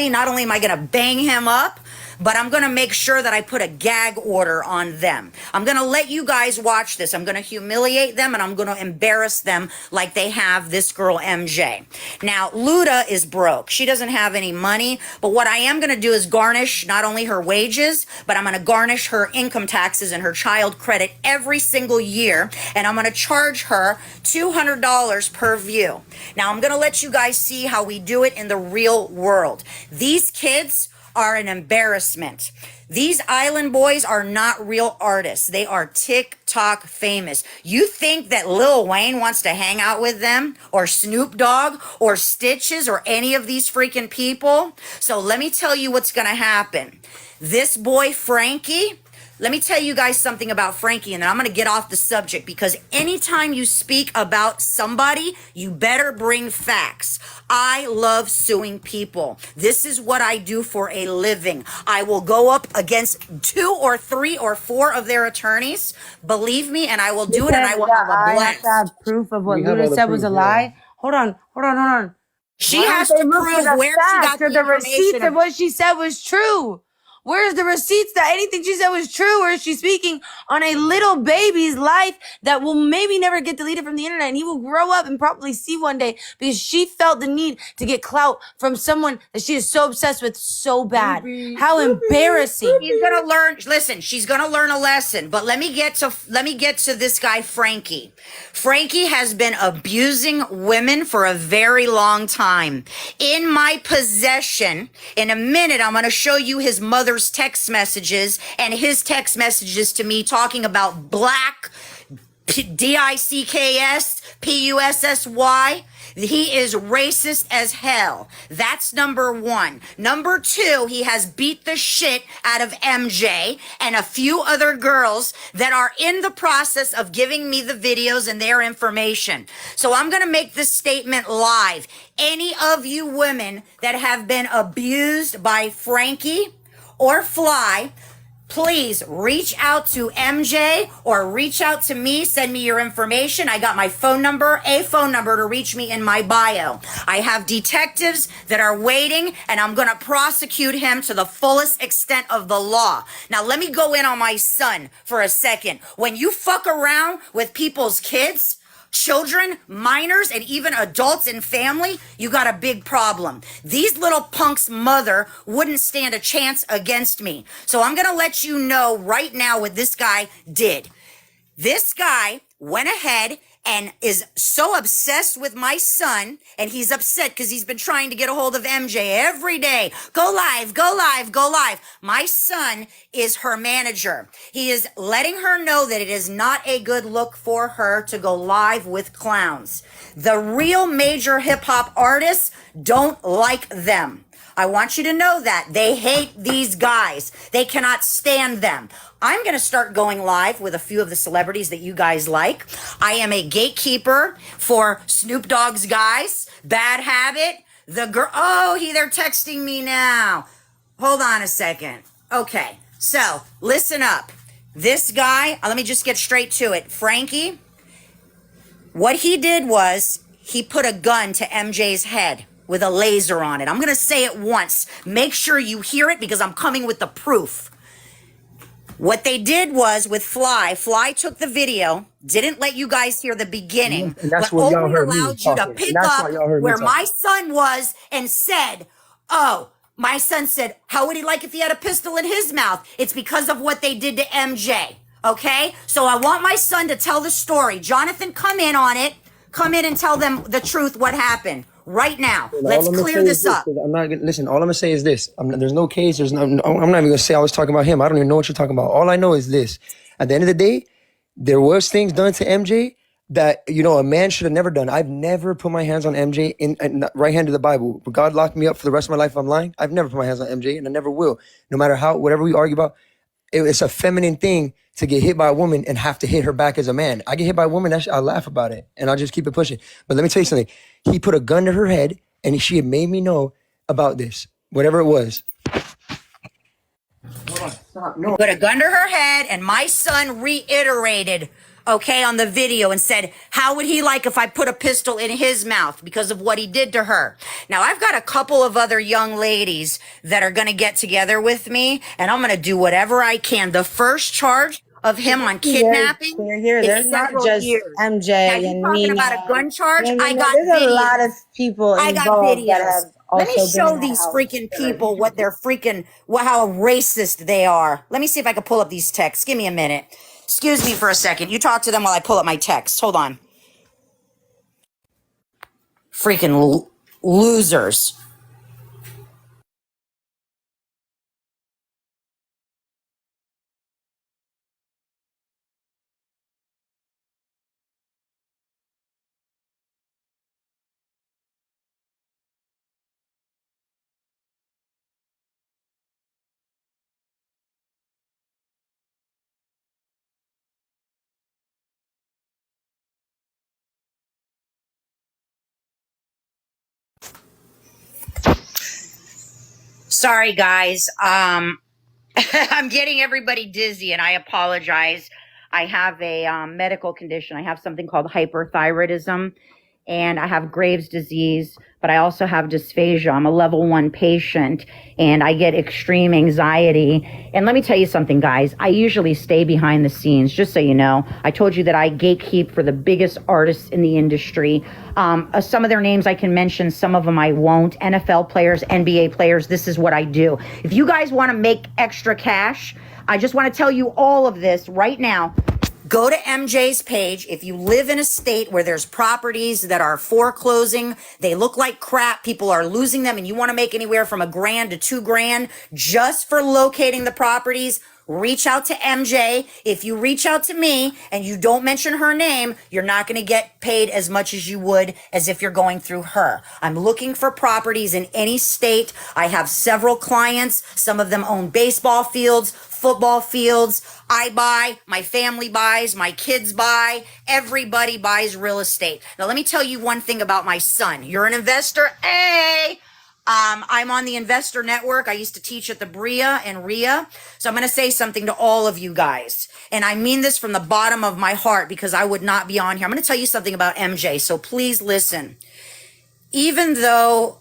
family, not only am I going to bang him up, but I'm going to make sure that I put a gag order on them. I'm going to let you guys watch this. I'm going to humiliate them and I'm going to embarrass them like they have this girl MJ. Now, Luda is broke. She doesn't have any money, but what I am going to do is garnish not only her wages, but I'm going to garnish her income taxes and her child credit every single year, and I'm going to charge her $200 per view. Now, I'm going to let you guys see how we do it in the real world. These kids are an embarrassment. These island boys are not real artists. They are TikTok famous. You think that Lil Wayne wants to hang out with them, or Snoop Dogg, or Stitches, or any of these freaking people? So let me tell you what's gonna happen. This boy Frankie, let me tell you guys something about Frankie, and then I'm going to get off the subject, because anytime you speak about somebody, you better bring facts. I love suing people. This is what I do for a living. I will go up against 2 or 3 or 4 of their attorneys. Believe me, and I will do it, and I will have a blast. I have to have proof of what Luda said was a lie. Hold on. She has to prove where she got the receipts of what she said was true. Where's the receipts that anything she said was true? Or is she speaking on a little baby's life that will maybe never get deleted from the internet, and he will grow up and probably see one day, because she felt the need to get clout from someone that she is so obsessed with so bad. How embarrassing. She's gonna learn. Listen, she's gonna learn a lesson. But let me get to this guy Frankie. Frankie has been abusing women for a very long time. In my possession, in a minute, I'm gonna show you his mother's text messages and his text messages to me talking about black DICKS PUSSY. He is racist as hell. That's number 1. Number 2, he has beat the shit out of MJ and a few other girls that are in the process of giving me the videos and their information. So I'm going to make this statement live. Any of you women that have been abused by Frankie or Fly, please reach out to MJ or reach out to me. Send me your information. I got my phone number, a phone number to reach me in my bio. I have detectives that are waiting, and I'm going to prosecute him to the fullest extent of the law. Now, let me go in on my son for a second. When you fuck around with people's kids, children, minors, and even adults and family, you got a big problem. These little punks' mother wouldn't stand a chance against me. So I'm going to let you know right now what this guy did. This guy went ahead and is so obsessed with my son, and he's upset because he's been trying to get a hold of MJ every day. Go live, go live, go live. My son is her manager. He is letting her know that it is not a good look for her to go live with clowns. The real major hip-hop artists don't like them. I want you to know that. They hate these guys. They cannot stand them. I'm going to start going live with a few of the celebrities that you guys like. I am a gatekeeper for Snoop Dogg's guys, Bad Habit, the girl. Oh, they're texting me now. Hold on a second. Okay, so listen up. This guy, let me just get straight to it. Frankie, what he did was he put a gun to MJ's head with a laser on it. I'm going to say it once. Make sure you hear it, because I'm coming with the proof. What they did was with Fly took the video, didn't let you guys hear the beginning, but only allowed you to pick up where my son was and said, oh, my son said, how would he like if he had a pistol in his mouth? It's because of what they did to MJ, okay? So I want my son to tell the story. Jonathan, come in on it. Come in and tell them the truth, what happened. Right now, let's clear this up. I'm not gonna listen. All I'm gonna say is this: there's no case. I'm not even gonna say I was talking about him. I don't even know what you're talking about. All I know is this: at the end of the day, there was things done to MJ that a man should have never done. I've never put my hands on MJ in right hand of the Bible. But God locked me up for the rest of my life if I'm lying. I've never put my hands on MJ, and I never will. No matter whatever we argue about, it's a feminine thing to get hit by a woman and have to hit her back as a man. I get hit by a woman, I'll laugh about it, and I'll just keep it pushing. But let me tell you something. He put a gun to her head, and she had made me know about this, whatever it was. Hold on, stop. No. Put a gun to her head, and my son reiterated okay, on the video and said, how would he like if I put a pistol in his mouth because of what he did to her? Now, I've got a couple of other young ladies that are going to get together with me, and I'm going to do whatever I can. The first charge of him on kidnapping here. is There's not several just years. MJ Now, you and talking Nina. about a gun charge? I got There's videos. a lot of people I got involved that videos. have Let me also been show in that these house. freaking people what they're freaking, how racist they are. Let me see if I can pull up these texts. Give me a minute. Excuse me for a second. You talk to them while I pull up my text. Hold on. Freaking losers. Sorry, guys. I'm getting everybody dizzy, and I apologize. I have a medical condition. I have something called hyperthyroidism, and I have Graves' disease, but I also have dysphagia. I'm a level 1 patient, and I get extreme anxiety. And let me tell you something, guys. I usually stay behind the scenes, just so you know. I told you that I gatekeep for the biggest artists in the industry. Some of their names I can mention, some of them I won't. NFL players, NBA players, this is what I do. If you guys want to make extra cash, I just want to tell you all of this right now. Go to MJ's page. If you live in a state where there's properties that are foreclosing, they look like crap, people are losing them, and you want to make anywhere from $1,000 to $2,000 just for locating the properties, reach out to MJ. If you reach out to me and you don't mention her name, you're not going to get paid as much as you would as if you're going through her. I'm looking for properties in any state. I have several clients. Some of them own baseball fields, football fields. I buy, my family buys, my kids buy, everybody buys real estate. Now, let me tell you one thing about my son. You're an investor? Hey! I'm on the Investor Network. I used to teach at the BRIA and RIA. So I'm going to say something to all of you guys. And I mean this from the bottom of my heart because I would not be on here. I'm going to tell you something about MJ. So please listen. Even though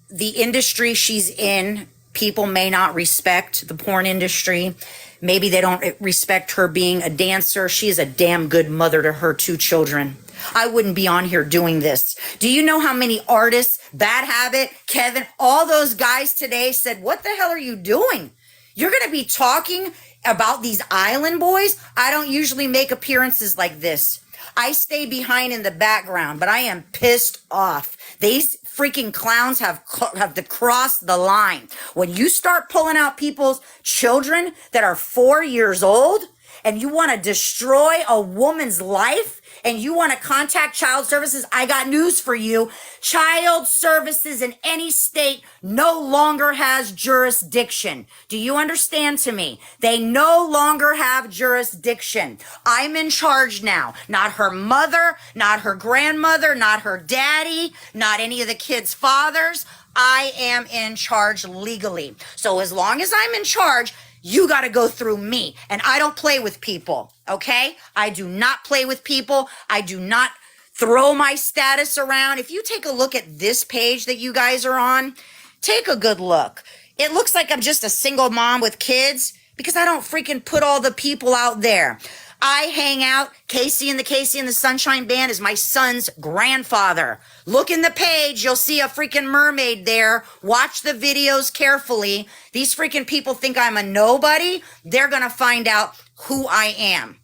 the industry she's in, people may not respect the porn industry. Maybe they don't respect her being a dancer. She is a damn good mother to her 2 children. I wouldn't be on here doing this. Do you know how many artists, Bad Habit, Kevin, all those guys today said, what the hell are you doing? You're going to be talking about these island boys? I don't usually make appearances like this. I stay behind in the background, but I am pissed off. These freaking clowns have to cross the line. When you start pulling out people's children that are 4 years old and you want to destroy a woman's life, and you want to contact child services, I got news for you. Child services in any state no longer has jurisdiction. Do you understand to me? They no longer have jurisdiction. I'm in charge now. Not her mother, not her grandmother, not her daddy, not any of the kids' fathers. I am in charge legally. So as long as I'm in charge, you got to go through me. And I don't play with people, okay? I do not play with people. I do not throw my status around. If you take a look at this page that you guys are on, take a good look. It looks like I'm just a single mom with kids because I don't freaking put all the people out there. I hang out. Casey and the Sunshine Band is my son's grandfather. Look in the page. You'll see a freaking mermaid there. Watch the videos carefully. These freaking people think I'm a nobody. They're going to find out who I am.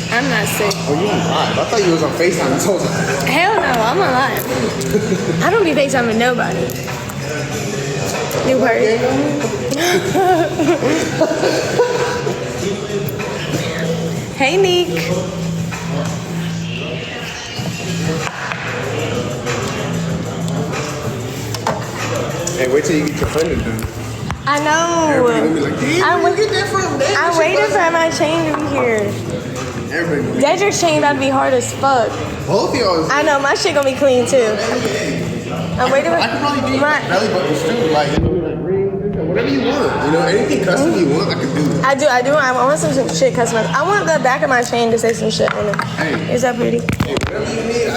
I'm not sick. Oh, you on live? I thought you was on FaceTime this whole time. Hell no, I'm alive. I don't be FaceTiming nobody. New person. Hey, Neek. Hey, wait till you get your friend done. I know. Everybody gonna be like, damn, where you get that from? Damn, I waited for my chain to be here. Everybody gonna be Dedrick's chain about to be hard as fuck. both of y'all. I know, my shit gonna be clean too. I'm waiting for I could probably do my. belly buttons too, like rings, whatever you want. You know, anything custom you want, I can do. I do. I want some shit customized. I want the back of my chain to say some shit on it. Hey. Is that pretty? Hey, whatever you need,